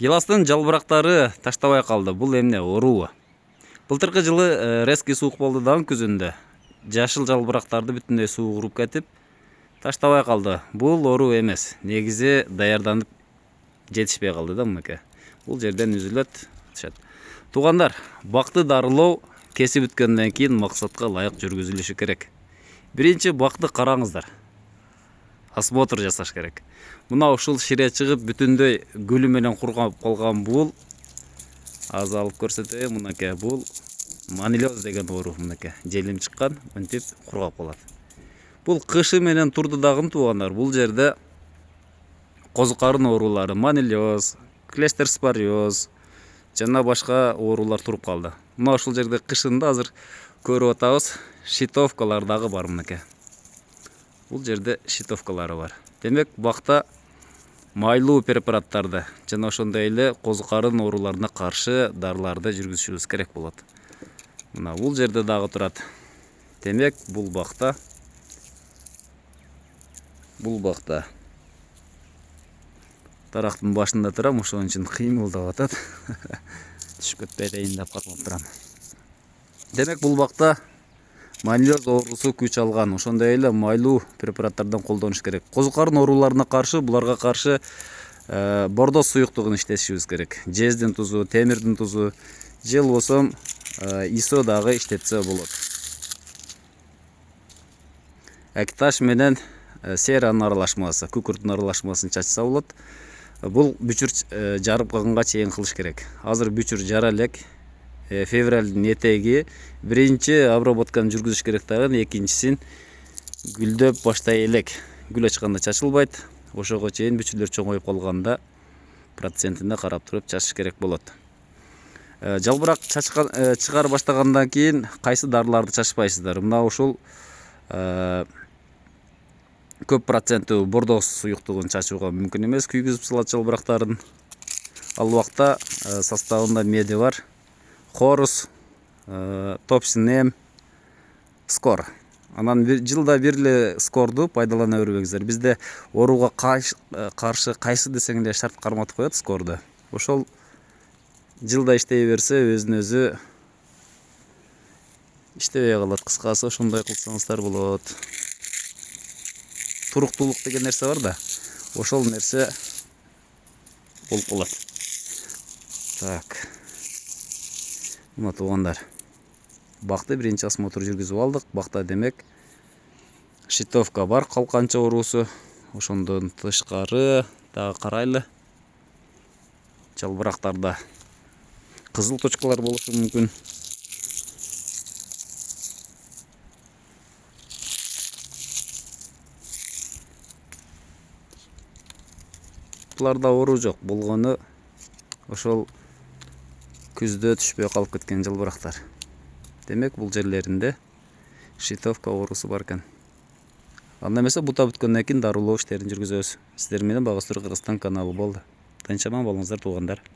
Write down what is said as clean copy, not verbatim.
Гиластын жалбырактары таштабай калды. Бул эмне оору? Былтыркы жылы резкий суук болду дагы күзүндө. Жашыл жалбырактарды бүтүндөй суу уруп кетип, таштабай калды. Бул оору эмес. Негизи даярданып жетишпей калды да мынакей. Бул жерден үзүлөт. Туугандар, бакты дарылоо кесип бүткөндөн кийин максатка ылайык жүргүзүлүшү керек. Биринчи бакты караңыздар. Осмотр жасаш керек. Мына ушул шире чыгып бүтүндөй гүлү менен кургап калган бул. Аз алып көрсөтөйүн, мынакей бул манилиоз деген оору, мынакей желим чыккан, мынтип кургап калат. Бул кышы менен турду дагы туугандар. Бул жерде козу карын оорулары, манилиоз, клейстерспориоз жана башка оорулар туруп калды. Мына ушул жерде кышында азыр көрүп атабыз, шитовкалар дагы бар мынакей. Бул жерде шитовкалары бар. Демек, бакта майлуу препараттарды жана ошондой эле козу карын ооруларына каршы дарыларды жүргүзүшүбүз керек болот. Мына бул жерде дагы турат. Демек, бул бакта дарактын башында турам, ошон үчүн кыймылдап атат. Түшүп кетпейин деп кармап турам. Демек, бул бакта манилиоз оорусу күч алган, ошондой эле майлуу препараттардан колдонуш керек. Козу карын ооруларына каршы, буларга каршы бордо суюктугун иштетишибиз керек. Жездин тузу, темирдин тузу, же болбосо исо дагы иштетсе болот. Экташ менен серанын аралашмасы, күкүрттүн аралашмасын чачса болот. Бул бүчүр жарып калганга чейин кылыш керек. Азыр бүчүр жара элек. Февралдын этеги биринчи обработканы жүргүзүш керек дагы, экинчисин гүлдөп баштай элек. Гүл ачканда чачылбайт. Ошого чейин бүчүрлөр чоңоюп калганда процентине карап туруп чачыш керек болот. Жалбырак чыгара баштагандан кийин кайсы дарыларды чачпайсыздар? Мына ушул көп проценттүү бордо суюктугун чачууга мүмкүн эмес, күйгүзүп салат жалбырактарын. Ал убакта составында меди бар. Хорус, топсин, скор. Анан жылда бир эле скорду пайдалана бербеңиздер. Бизде ооруга каршы кайсы десең эле шарт карматып коет скорду. Ошол жылда иштей берсе, өзүн өзү иштебей калат. Кыскасы ошондой кылсаңыздар болот. Туруктуулук деген нерсе бар да. Ошол нерсе болуп калат. Так. Мына туугандар. Бакты биринчи осмотр жүргүзүп алдык. Бакта демек шитовка бар, калканча оорусу. Ошондон тышкары дагы карайлы. Жалбырактарда кызыл точкалар болушу мүмкүн. Буларда оору жок, болгону ошол күздө түшпөй калып кеткен жалбырактар. Демек, бул жерлеринде шитовка оорусу бар экен. Анда эмесе бута бүткөндөн кийин дарылоо иштерин жүргүзөбүз. Сиздер менен Багыстыр Кыргызстан каналы болду. Тынчаман болуңуздар туугандар.